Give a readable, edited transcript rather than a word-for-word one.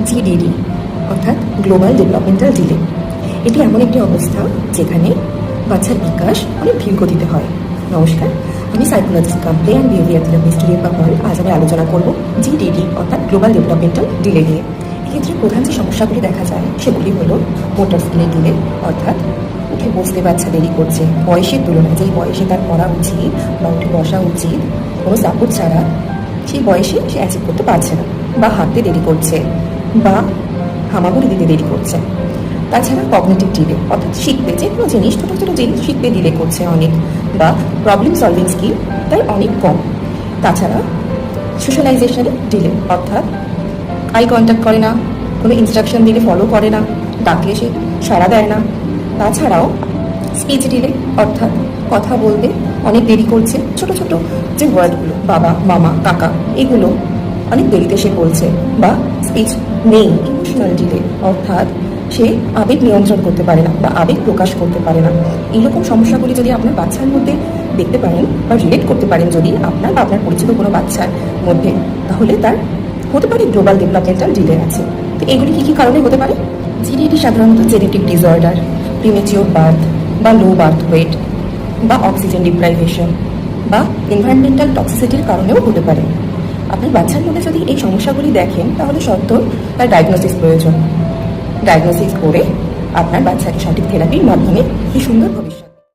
GDD অর্থাৎ global developmental delay. এটি এমন একটি অবস্থা যেখানে বাচ্চার বিকাশ অনেক ধীর গতিতে হয়। নমস্কার, আমি psychologist cum play and behaviour therapist Ripa Pal. আজ আমি আলোচনা করব জিডিডি অর্থাৎ গ্লোবাল ডেভেলপমেন্টাল ডিলে নিয়ে। এক্ষেত্রে প্রধান যে সমস্যাগুলি দেখা যায় সেগুলি হলো মোটর স্কিলের ডিলে, অর্থাৎ উঠে বসতে বাচ্চা দেরি করছে বয়সের তুলনায়। যেই বয়সে তার পড়া উচিত বা উঠে বসা উচিত, কোনো সাপোর্ট ছাড়া সেই বয়সে সে অ্যাচিভ করতে পারছে না, বা হাঁটতে দেরি করছে, বা হামাগুড়ি দিতে দেরি করছে। তাছাড়া কগনিটিভ ডিলে, অর্থাৎ শিখতে যে কোনো জিনিস, ছোটো ছোটো জিনিস শিখতে ডিলে করছে অনেক, বা প্রবলেম সলভিং স্কিল তার অনেক কম। তাছাড়া সোশ্যালাইজেশনের ডিলে, অর্থাৎ আই কন্ট্যাক্ট করে না, কোনো ইনস্ট্রাকশন দিলে ফলো করে না, ডাকলে সে সাড়া দেয় না। তাছাড়াও স্পিচ ডিলে, অর্থাৎ কথা বলতে অনেক দেরি করছে। ছোট ছোট যে ওয়ার্ডগুলো বাবা, মামা, কাকা, এগুলো অনেক দেরিতে সে বলছে। বা স্পিচ নেই। ইমোশনাল ডিলে, অর্থাৎ সে আবেগ নিয়ন্ত্রণ করতে পারে না বা আবেগ প্রকাশ করতে পারে না। এইরকম সমস্যাগুলি যদি আপনার বাচ্চার মধ্যে দেখতে পারেন বা রিলেট করতে পারেন যদি আপনার বা আপনার পরিচিত কোনো বাচ্চার মধ্যে, তাহলে তার হতে পারে গ্লোবাল ডেভেলপমেন্টাল ডিলে আছে। তো এগুলি কী কী কারণে হতে পারে? জিডিডি সাধারণত জেনেটিক ডিসঅর্ডার, প্রিমেচিওর বার্থ বা লো বার্থ ওয়েট, বা অক্সিজেন ডিপ্রাইভেশন, বা এনভায়রনমেন্টাল টক্সিসিটির কারণেও হতে পারে। আপনার বাচ্চার মধ্যে যদি এই সমস্যাগুলি দেখেন তাহলে সত্ত্বেও তার ডায়াগনোসিস প্রয়োজন। ডায়াগনোসিস করে আপনার বাচ্চাকে সঠিক থেরাপির মাধ্যমে এই সুন্দর